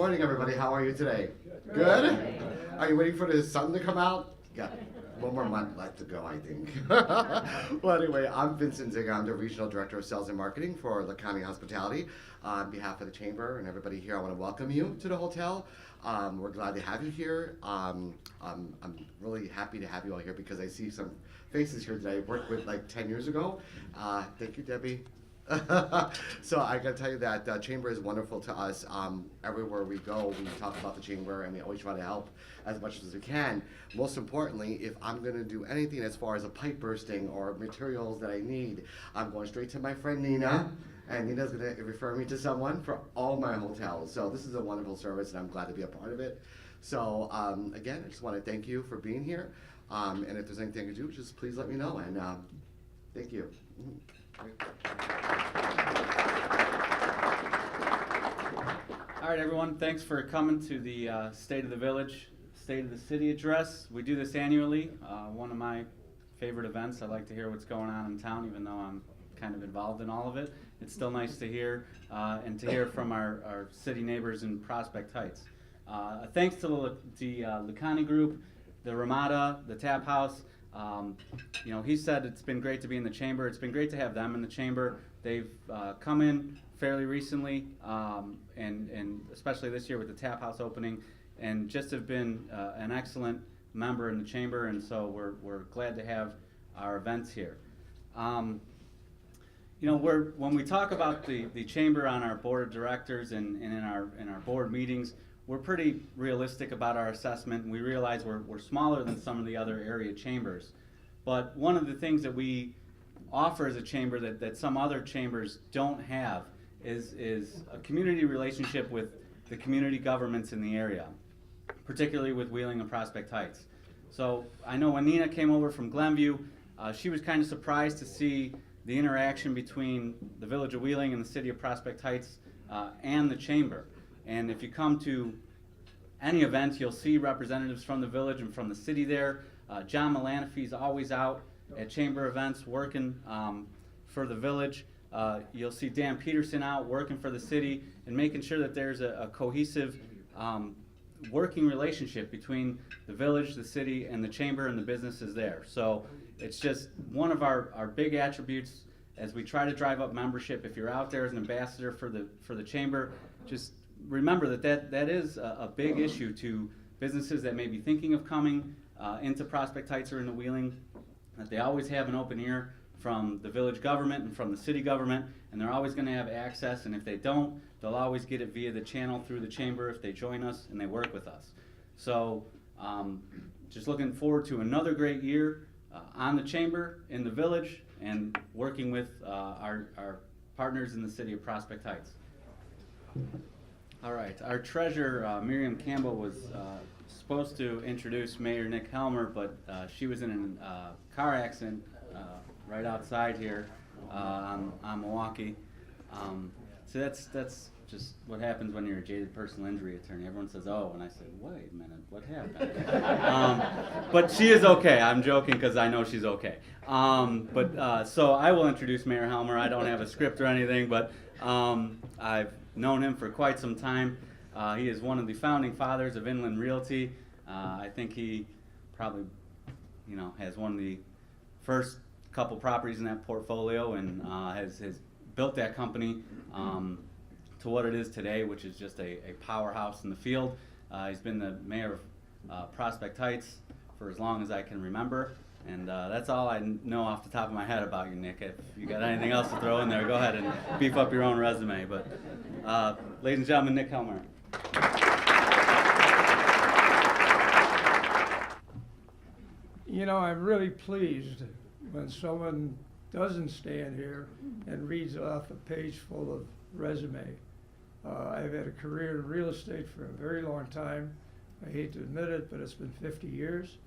morning, everybody. How are you today? Good? Are you waiting for the sun to come out? Got one more month left to go, I think. Well, anyway, I'm Vincent Ziga. I'm the Regional Director of Sales and Marketing for the County Hospitality. On behalf of the Chamber and everybody here, I want to welcome you to the hotel. We're glad to have you here. I'm really happy to have you all here because I see some faces here that I worked with like 10 years ago. Thank you, Debbie. So I gotta tell you that the Chamber is wonderful to us. Everywhere we go, we talk about the Chamber and we always try to help as much as we can. Most importantly, if I'm gonna do anything as far as a pipe bursting or materials that I need, I'm going straight to my friend Nina, and Nina's gonna refer me to someone for all my hotels. So this is a wonderful service and I'm glad to be a part of it. So again, I just wanna thank you for being here. And if there's anything to do, just please let me know, and thank you. All right, everyone, thanks for coming to the State of the Village, State of the City address. We do this annually, one of my favorite events. I like to hear what's going on in town, even though I'm kind of involved in all of it. It's still nice to hear, and to hear from our city neighbors in Prospect Heights. Thanks to the Lucani Group, the Ramada, the Tap House. You know, he said it's been great to be in the Chamber. It's been great to have them in the Chamber. They've come in fairly recently, and especially this year with the Tap House opening, and just have been an excellent member in the Chamber, and so we're glad to have our events here. You know, when we talk about the Chamber on our Board of Directors and in our board meetings, we're pretty realistic about our assessment, and we realize we're smaller than some of the other area chambers. But one of the things that we offer as a chamber that some other chambers don't have is a community relationship with the community governments in the area, particularly with Wheeling and Prospect Heights. So I know when Nina came over from Glenview, she was kind of surprised to see the interaction between the Village of Wheeling and the City of Prospect Heights and the Chamber. And if you come to any event, you'll see representatives from the village and from the city there. John Melanife's always out at Chamber events working for the village. You'll see Dan Peterson out working for the city and making sure that there's a cohesive working relationship between the village, the city, and the Chamber and the businesses there. So it's just one of our big attributes as we try to drive up membership. If you're out there as an ambassador for the Chamber, just remember that is a big issue to businesses that may be thinking of coming into Prospect Heights or into Wheeling, that they always have an open ear from the village government and from the city government, and they're always going to have access, and if they don't, they'll always get it via the channel through the Chamber if they join us and they work with us. So just looking forward to another great year on the Chamber, in the village, and working with our partners in the city of Prospect Heights. All right, our treasurer, Miriam Campbell, was supposed to introduce Mayor Nick Helmer, but she was in a car accident right outside here on Milwaukee. So that's just what happens when you're a jaded personal injury attorney. Everyone says, oh, and I say, wait a minute, what happened? But she is okay. I'm joking because I know she's okay. So I will introduce Mayor Helmer. I don't have a script or anything, but I've known him for quite some time. He is one of the founding fathers of Inland Realty. I think he probably, has one of the first couple properties in that portfolio, and has built that company to what it is today, which is just a powerhouse in the field. He's been the mayor of Prospect Heights for as long as I can remember. And that's all I know off the top of my head about you, Nick. If you got anything else to throw in there, go ahead and beef up your own resume. But ladies and gentlemen, Nick Helmer. I'm really pleased when someone doesn't stand here and reads off a page full of resume. I've had a career in real estate for a very long time. I hate to admit it, but it's been 50 years.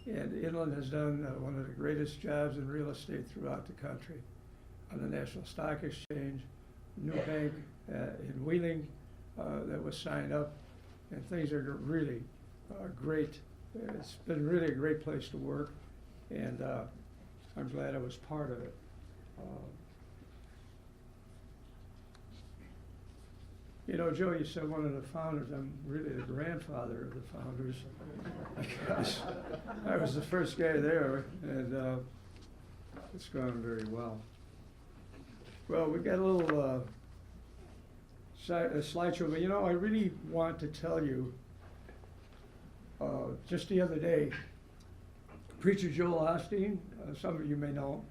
And Inland has done one of the greatest jobs in real estate throughout the country. On the National Stock Exchange, new bank in Wheeling that was signed up, and things are really great. It's been really a great place to work, and I'm glad I was part of it. You know, Joe, you said one of the founders. I'm really the grandfather of the founders. Because I was the first guy there, and it's gone very well. Well, we got a little slideshow, but you know, I really want to tell you, just the other day, Preacher Joel Osteen, some of you may know,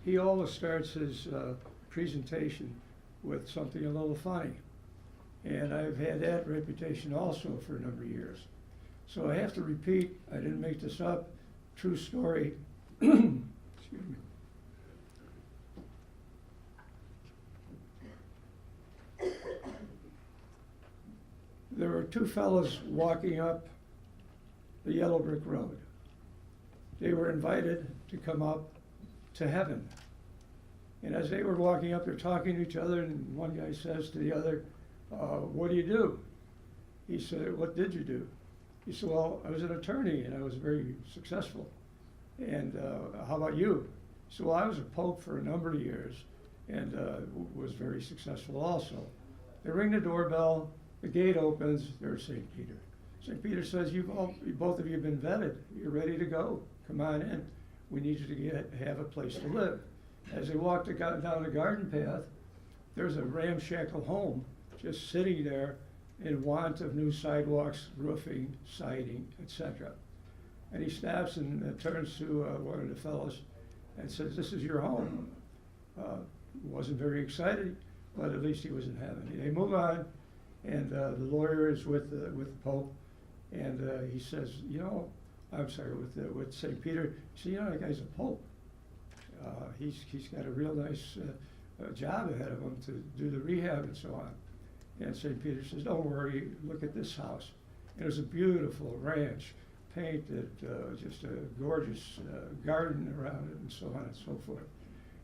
he always starts his presentation with something a little funny. And I've had that reputation also for a number of years. So I have to repeat, I didn't make this up, true story. Excuse me. There were two fellows walking up the yellow brick road. They were invited to come up to heaven. And as they were walking up, they're talking to each other, and one guy says to the other, what do you do? He said, what did you do? He said, well, I was an attorney and I was very successful. And how about you? He said, well, I was a pope for a number of years and was very successful also. They ring the doorbell, the gate opens, there's St. Peter. St. Peter says, both of you have been vetted. You're ready to go. Come on in. We need you to have a place to live. As they walked down the garden path, there's a ramshackle home just sitting there in want of new sidewalks, roofing, siding, etc. And he stops and turns to one of the fellows and says, this is your home. Wasn't very excited, but at least he was in heaven. They move on, and the lawyer is with the Pope, and he says, you know, I'm sorry, with St. Peter, he said, you know, that guy's a Pope. He's got a real nice job ahead of him to do the rehab and so on. And St. Peter says, don't worry, look at this house. And it was a beautiful ranch, painted, just a gorgeous garden around it and so on and so forth.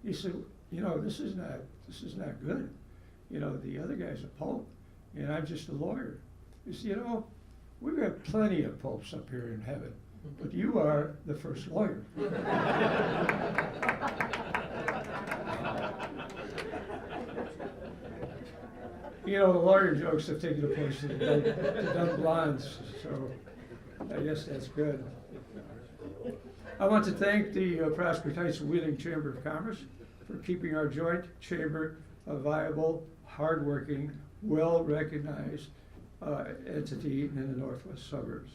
He said, you know, this is not good. You know, the other guy's a pope, and I'm just a lawyer. He said, you know, we've got plenty of popes up here in heaven, but you are the first lawyer. You know, the lawyer jokes have taken the place of the dumb blondes, so I guess that's good. I want to thank the Prospect Heights Wheeling Chamber of Commerce for keeping our joint chamber a viable, hardworking, well-recognized entity in the northwest suburbs.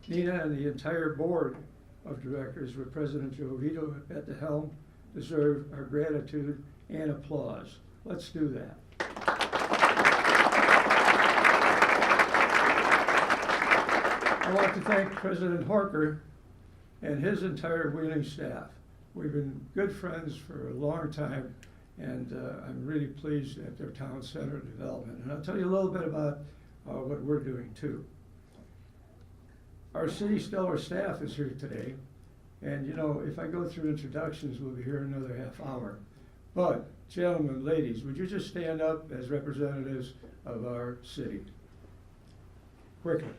Nina and the entire board of directors with President Joe Vito at the helm deserve our gratitude and applause. Let's do that. I want to thank President Horker and his entire Wheeling staff. We've been good friends for a long time, and I'm really pleased at their town center development. And I'll tell you a little bit about what we're doing too. Our city stellar staff is here today, and you know, if I go through introductions, we'll be here another half hour. But gentlemen, ladies, would you just stand up as representatives of our city? Quickly.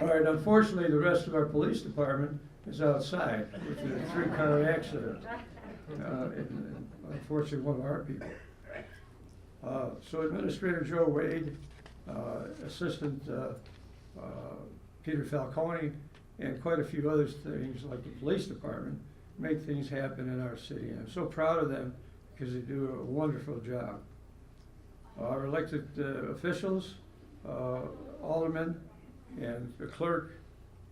All right, unfortunately, the rest of our police department is outside with a 3-car accident. And unfortunately, one of our people. So Administrator Joe Wade, Assistant Peter Falcone, and quite a few other things like the police department make things happen in our city. And I'm so proud of them because they do a wonderful job. Our elected officials, aldermen, and the clerk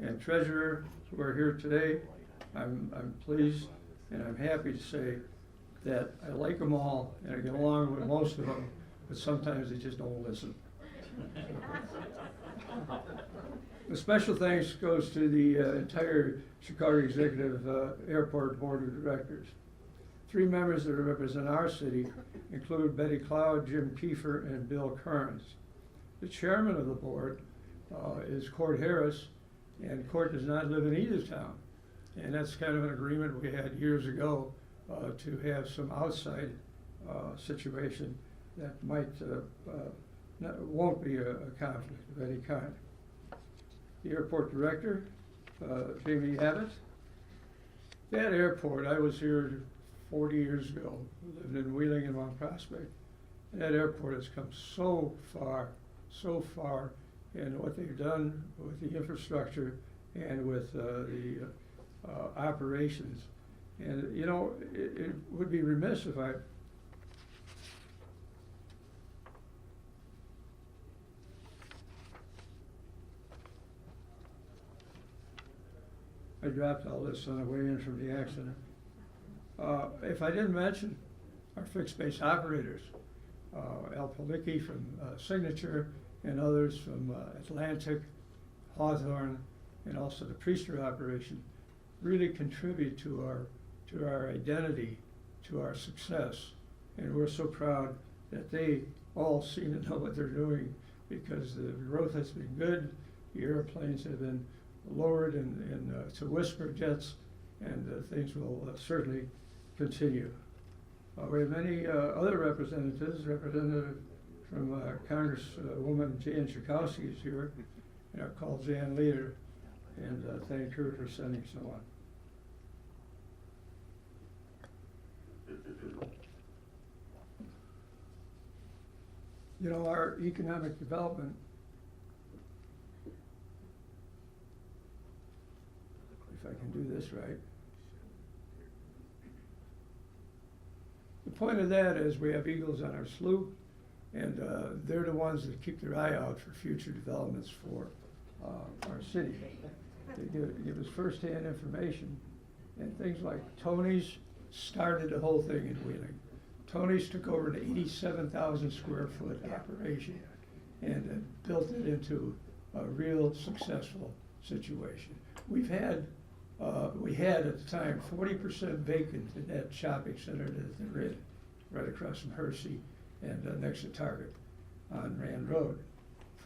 and treasurer who are here today, I'm pleased and I'm happy to say that I like them all and I get along with most of them, but sometimes they just don't listen. The special thanks goes to the entire Chicago Executive Airport Board of Directors. 3 members that represent our city include Betty Cloud, Jim Kiefer, and Bill Kearns. The chairman of the board is Court Harris, and Court does not live in either town. And that's kind of an agreement we had years ago to have some outside situation that won't be a conflict of any kind. The airport director, Jamie Abbott, That airport, I was here 40 years ago, lived in Wheeling and Mount Prospect. And that airport has come so far, in what they've done with the infrastructure and with the operations. And, you know, it would be remiss if I dropped all this on the way in from the accident. If I didn't mention our fixed base operators, Al Palicki from Signature and others from Atlantic, Hawthorne, and also the Priester operation really contribute to our identity, to our success. And we're so proud that they all seem to know what they're doing, because the growth has been good. The airplanes have been lowered to whisper jets, and things will certainly continue. We have many other representatives. Representative from Congresswoman Jan Schakowsky is here, and I'll call Jan later and thank her for sending someone. You know, our economic development, if I can do this right. The point of that is we have eagles on our sloop, and they're the ones that keep their eye out for future developments for our city. They give us firsthand information, and things like Tony's started the whole thing in Wheeling. Tony's took over an 87,000 square foot operation and built it into a real successful situation. We had at the time 40% vacant in that shopping center that they're in, right across from Hershey and next to Target on Rand Road.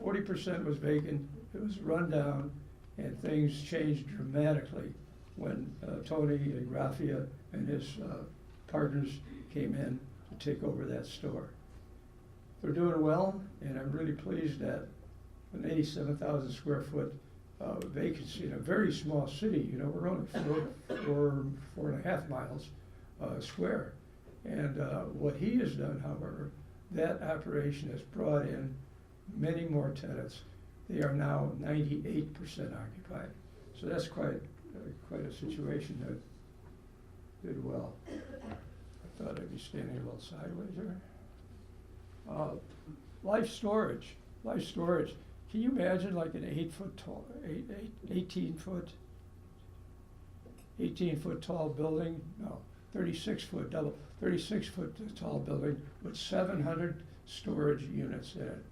40% was vacant, it was run down, and things changed dramatically when Tony and Raffia and his partners came in to take over that store. They're doing well, and I'm really pleased that an 87,000 square foot vacancy in a very small city, you know, we're only 4.5 miles square. And what he has done, however, that operation has brought in many more tenants. They are now 98% occupied. So that's quite a situation that did well. I thought I'd be standing a little sideways there. Life storage. Can you imagine like an 18 foot tall building? No, 36 foot tall building with 700 storage units in it.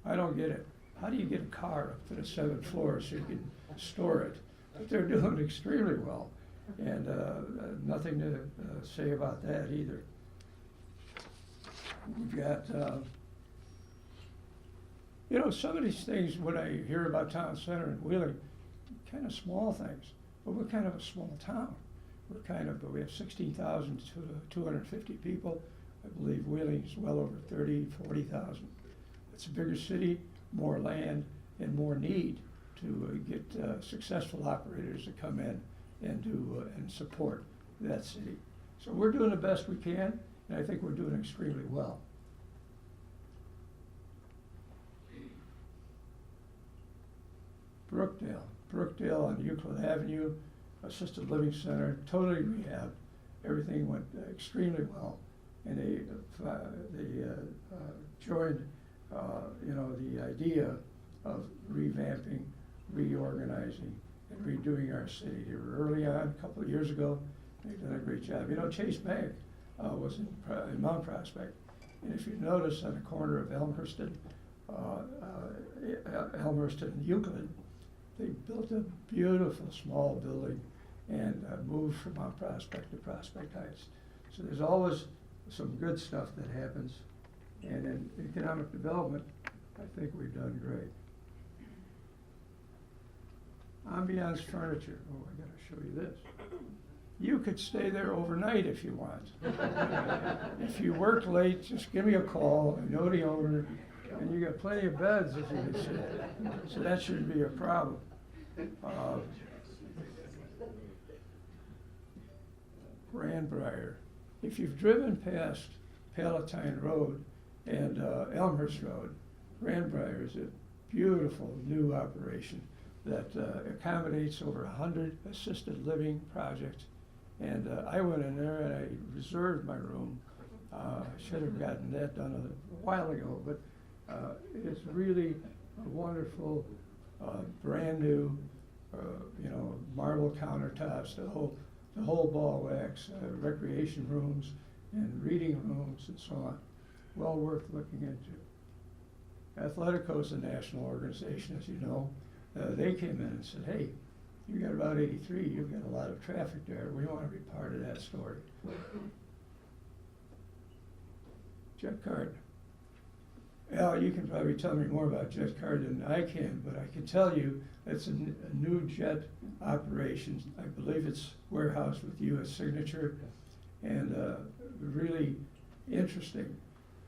I don't get it. How do you get a car up to the 7th floor so you can store it? But they're doing extremely well, and nothing to say about that either. We've got, you know, some of these things, when I hear about town center and Wheeling, kind of small things, but we're kind of a small town. We have 16,250 people. I believe Wheeling is well over 40,000. It's a bigger city, more land, and more need to get successful operators to come in and do and support that city. So we're doing the best we can, and I think we're doing extremely well. Brookdale on Euclid Avenue, assisted living center, totally rehabbed. Everything went extremely well, and they joined, you know, the idea of revamping, reorganizing, and redoing our city. They were early on, a couple of years ago. They've done a great job. You know, Chase Bank was in Mount Prospect, and if you notice on the corner of Elmhurst and Euclid, they built a beautiful small building and moved from Mount Prospect to Prospect Heights. So there's always some good stuff that happens. And in economic development, I think we've done great. Ambiance furniture. Oh, I gotta show you this. You could stay there overnight if you want. If you work late, just give me a call. I know the owner. And you got plenty of beds, as you can see. So that shouldn't be a problem. Grandbrier. If you've driven past Palatine Road and Elmhurst Road, Grandbrier is a beautiful new operation that accommodates over 100 assisted living projects. And I went in there and I reserved my room. I should have gotten that done a while ago, but it's really a wonderful, brand new, marble countertops, the whole ball wax, recreation rooms and reading rooms and so on. Well worth looking into. Athletico is a national organization, as you know. They came in and said, hey, you got about 83, you've got a lot of traffic there. We want to be part of that story. Jet Card. Al, you can probably tell me more about Jet Card than I can, but I can tell you it's a new jet operation. I believe it's warehoused with U.S. Signature, and really interesting.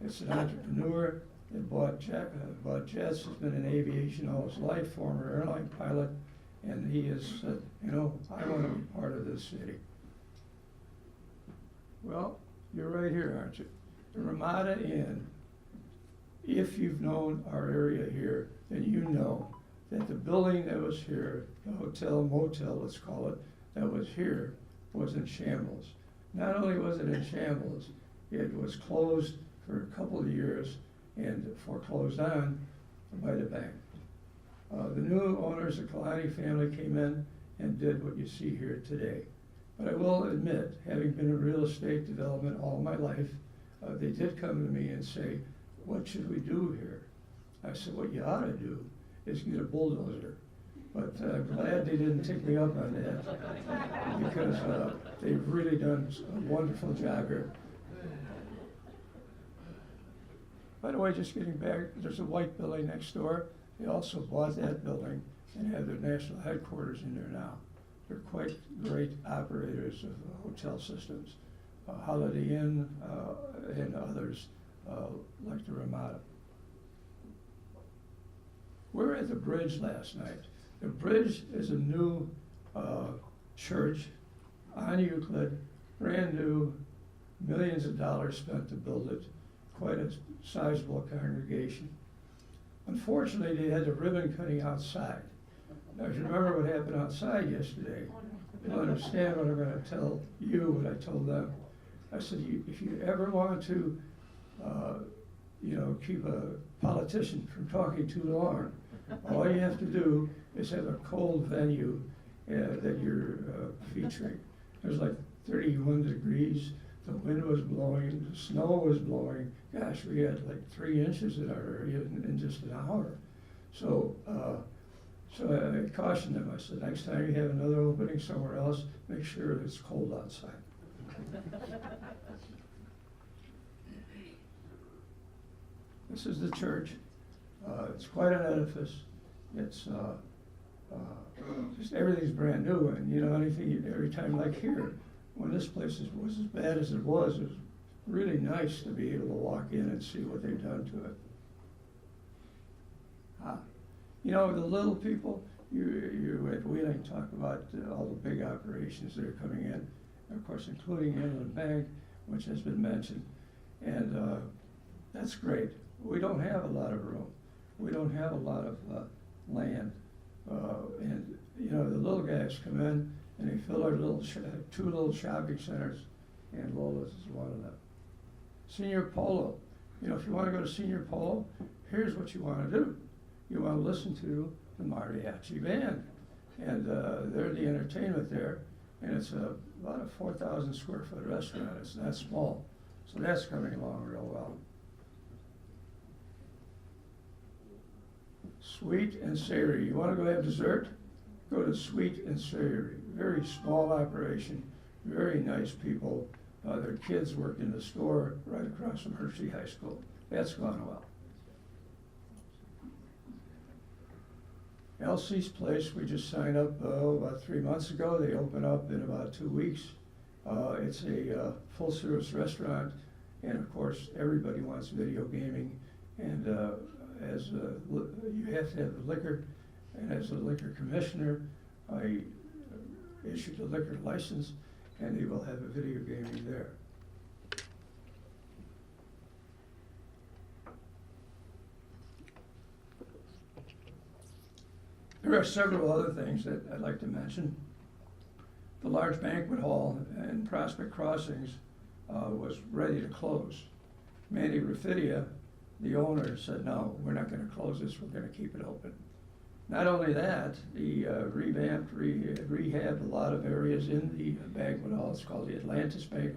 It's an entrepreneur that bought jets, has been in aviation all his life, former airline pilot, and he has said, I want to be part of this city. Well, you're right here, aren't you? The Ramada Inn. If you've known our area here, then you know that the building that was here, the hotel, motel, let's call it, that was here, was in shambles. Not only was it in shambles, it was closed for a couple of years and foreclosed on by the bank. The new owners, the Kalani family, came in and did what you see here today. But I will admit, having been in real estate development all my life, they did come to me and say, what should we do here? I said, what you ought to do is get a bulldozer. But I'm glad they didn't take me up on that, because they've really done a wonderful job here. By the way, just getting back, there's a white building next door. They also bought that building and have their national headquarters in there now. They're quite great operators of hotel systems, Holiday Inn and others like the Ramada. We were at the Bridge last night. The Bridge is a new church on Euclid, brand new, millions of dollars spent to build it, quite a sizable congregation. Unfortunately, they had the ribbon cutting outside. Now, if you remember what happened outside yesterday, you'll understand what I'm going to tell you, what I told them. I said, if you ever want to, keep a politician from talking too long, all you have to do is have a cold venue that you're featuring. It was like 31 degrees. The wind was blowing, the snow was blowing. Gosh, we had like 3 inches in our area in just an hour. So I cautioned them. I said, next time you have another opening somewhere else, make sure it's cold outside. This is the church. It's quite an edifice. It's just everything's brand new, and anything every time like here. When this place was as bad as it was really nice to be able to walk in and see what they've done to it. The little people, you at Wheeling talk about all the big operations that are coming in, of course, including Inland Bank, which has been mentioned, and that's great. We don't have a lot of room. We don't have a lot of land, and the little guys come in and they fill our two little shopping centers, and Lola's is one of them. Senior Polo. If you want to go to Senior Polo, here's what you want to do. You want to listen to the mariachi band, and they're the entertainment there, and it's about a 4,000 square foot restaurant. It's not small, so that's coming along real well. Sweet and Savory. You want to go have dessert? Go to Sweet and Savory. Very small operation, very nice people. Their kids work in the store right across from Hershey High School. That's gone well. Elsie's Place, we just signed up about 3 months ago. They open up in about 2 weeks. It's a full-service restaurant, and of course, everybody wants video gaming, and you have to have the liquor, and as a liquor commissioner, I issued a liquor license, and they will have a video gaming there. There are several other things that I'd like to mention. The large banquet hall in Prospect Crossings was ready to close. Manny Rafidia, the owner, said, no, we're not gonna close this, we're gonna keep it open. Not only that, he revamped, rehabbed a lot of areas in the banquet hall. It's called the Atlantis Banquet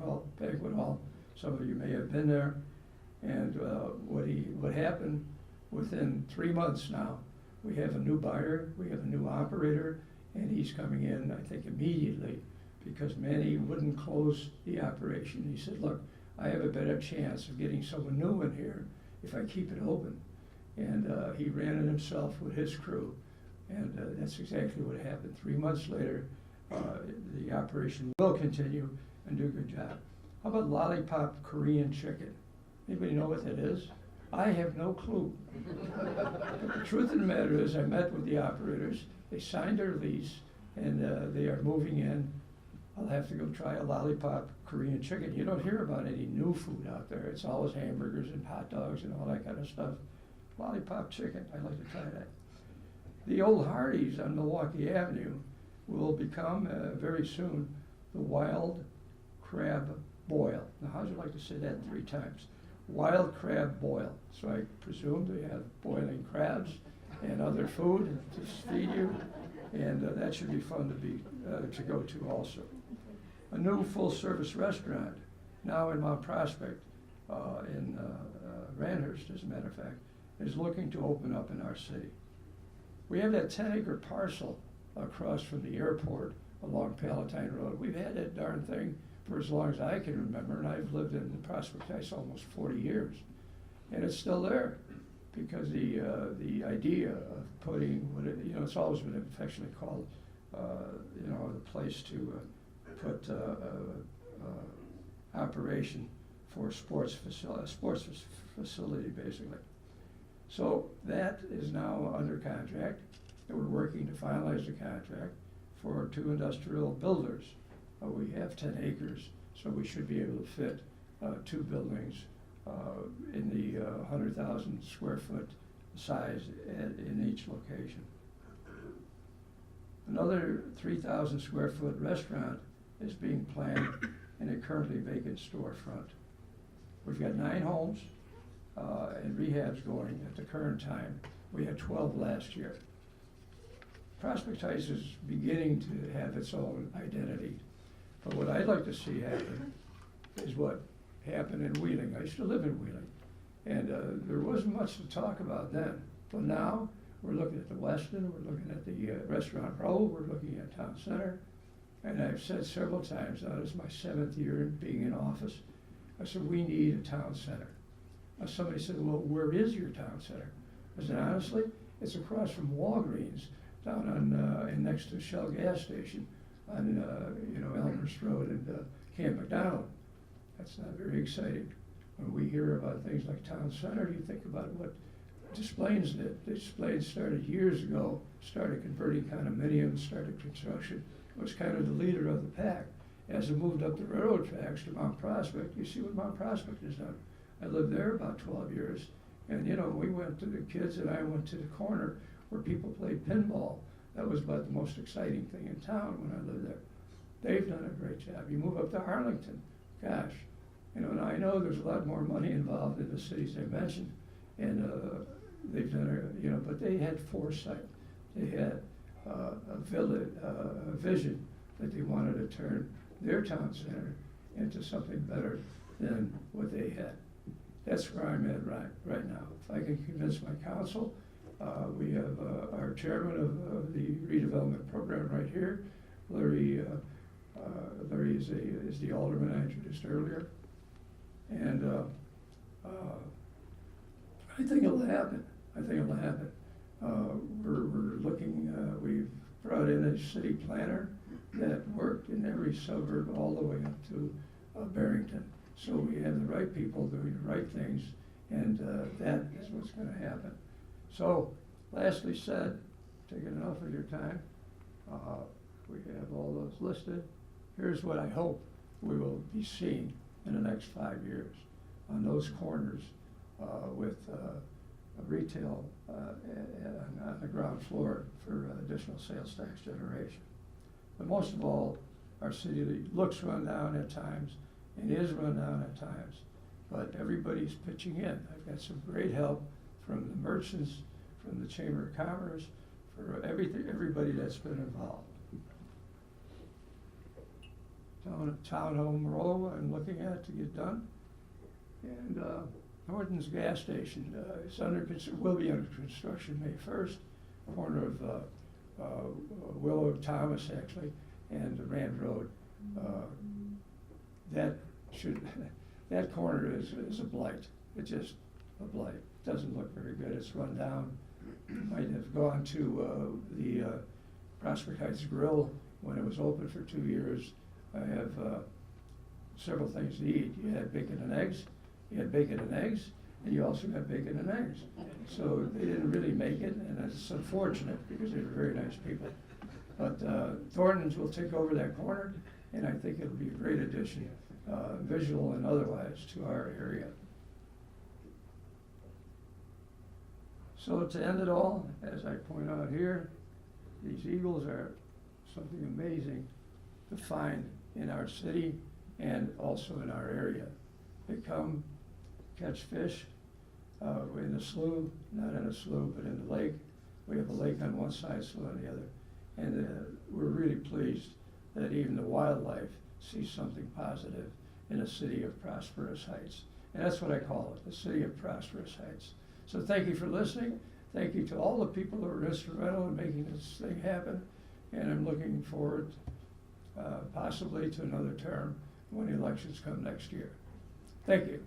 Hall. Some of you may have been there. And what happened, within 3 months now, we have a new buyer, we have a new operator, and he's coming in, I think, immediately, because Manny wouldn't close the operation. He said, look, I have a better chance of getting someone new in here if I keep it open. And he ran it himself with his crew, and that's exactly what happened. 3 months later, the operation will continue and do a good job. How about lollipop Korean chicken? Anybody know what that is? I have no clue. But the truth of the matter is, I met with the operators, they signed their lease, and they are moving in. I'll have to go try a lollipop Korean chicken. You don't hear about any new food out there. It's always hamburgers and hot dogs and all that kind of stuff. Lollipop chicken, I'd like to try that. The old Hardee's on Milwaukee Avenue will become, very soon, the Wild Crab Boil. Now, how'd you like to say that 3 times? Wild Crab Boil. So I presume they have boiling crabs and other food to feed you, and that should be fun to go to also. A new full-service restaurant now in Mount Prospect, in Randhurst, as a matter of fact, is looking to open up in our city. We have that 10-acre parcel across from the airport along Palatine Road. We've had that darn thing for as long as I can remember, and I've lived in Prospect Heights almost 40 years. And it's still there, because the idea of putting, it's always been affectionately called, the place to put operation for a sports facility, basically. So that is now under contract, and we're working to finalize the contract for 2 industrial builders. We have 10 acres, so we should be able to fit 2 buildings in the 100,000 square foot size in each location. Another 3,000 square foot restaurant is being planned in a currently vacant storefront. We've got 9 homes and rehabs going at the current time. We had 12 last year. Prospect Heights is beginning to have its own identity. But what I'd like to see happen is what happened in Wheeling. I used to live in Wheeling, and there wasn't much to talk about then. But now we're looking at the Westin, we're looking at the Restaurant Row, we're looking at Town Center. And I've said several times, now this is my 7th year in being in office, I said, we need a town center. Somebody said, well, where is your town center? I said, honestly, it's across from Walgreens, down on, and next to Shell gas station on, Elmhurst Road and Camp McDonald. That's not very exciting. When we hear about things like town center, you think about what Des Plaines did. Des Plaines started years ago, started converting condominiums, started construction. It was kind of the leader of the pack. As it moved up the railroad tracks to Mount Prospect, you see what Mount Prospect has done. I lived there about 12 years, and we went to, the kids and I went to the corner where people played pinball. That was about the most exciting thing in town when I lived there. They've done a great job. You move up to Arlington, gosh, and I know there's a lot more money involved in the cities I mentioned, and they've done, but they had foresight. They had a vision that they wanted to turn their town center into something better than what they had. That's where I'm at right now. If I can convince my council, we have our chairman of the redevelopment program right here, Larry. Larry is the alderman I introduced earlier, and I think it'll happen. We're looking. We've brought in a city planner that worked in every suburb all the way up to Barrington. So we have the right people doing the right things, and that is what's going to happen. So, lastly said, taking enough of your time, we have all those listed. here's what I hope we will be seeing in the next 5 years on those corners with retail on the ground floor for additional sales tax generation. But most of all, our city looks run down at times and is run down at times, but everybody's pitching in. I've got some great help from the merchants, from the Chamber of Commerce, for everybody that's been involved. Townhome Row I'm looking at to get done. And Norton's gas station is will be under construction May 1st, corner of Willow Thomas actually, and Rand Road. That corner is a blight. It's just a blight. Doesn't look very good. It's run down. Might have gone to the Prospect Heights Grill when it was open for 2 years. I have several things to eat. You had bacon and eggs, and you also got bacon and eggs. So they didn't really make it, and it's unfortunate because they were very nice people. But Thornton's will take over that corner, and I think it'll be a great addition, visual and otherwise, to our area. So to end it all, as I point out here, these eagles are something amazing to find in our city and also in our area. They come catch fish in a slough, not in a slough, but in the lake. We have a lake on one side, slough on the other. And we're really pleased that even the wildlife sees something positive in a city of prosperous heights. And that's what I call it, the city of prosperous heights. So thank you for listening. Thank you to all the people who were instrumental in making this thing happen. And I'm looking forward possibly to another term when the elections come next year. Thank you.